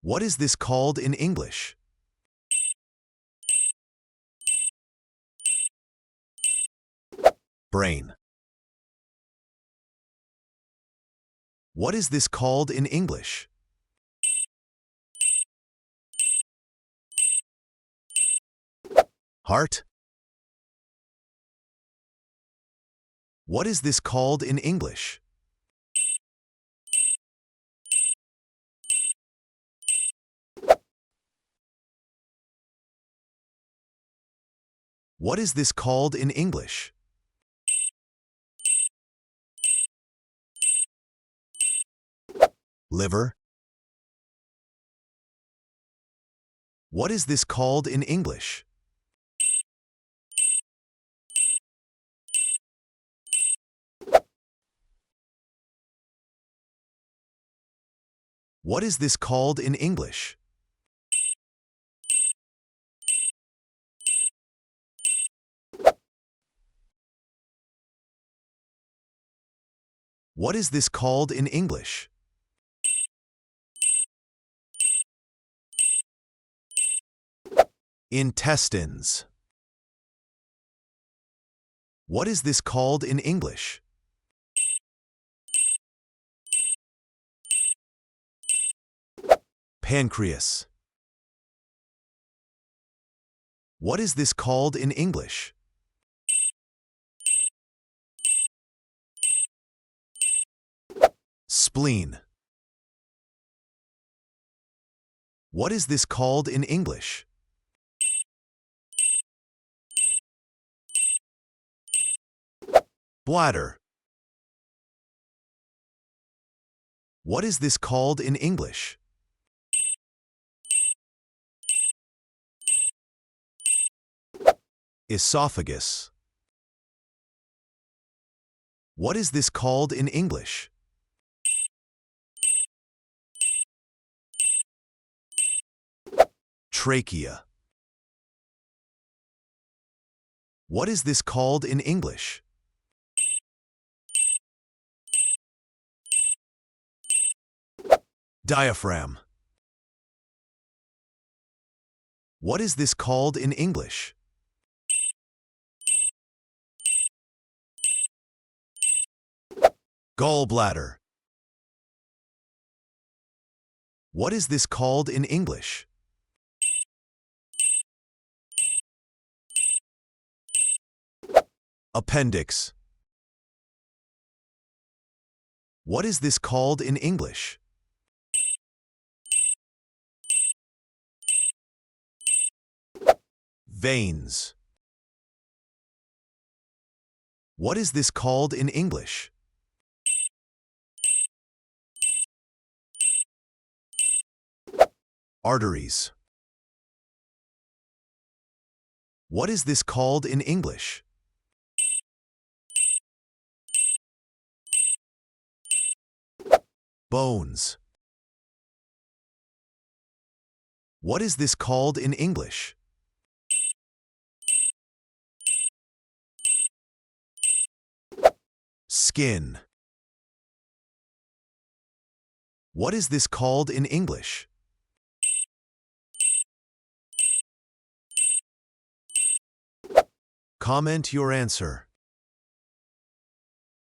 What is this called in English? Brain. What is this called in English? Heart. What is this called in English? What is this called in English? Liver. What is this called in English? What is this called in English? What is this called in English? Intestines. What is this called in English? Pancreas. What is this called in English? Spleen. What is this called in English? Bladder. What is this called in English? Esophagus. What is this called in English? Trachea. What is this called in English? Diaphragm. What is this called in English? Gallbladder. What is this called in English? Appendix. What is this called in English? Veins. What is this called in English? Arteries. What is this called in English? Bones. What is this called in English? Skin. What is this called in English? Comment your answer.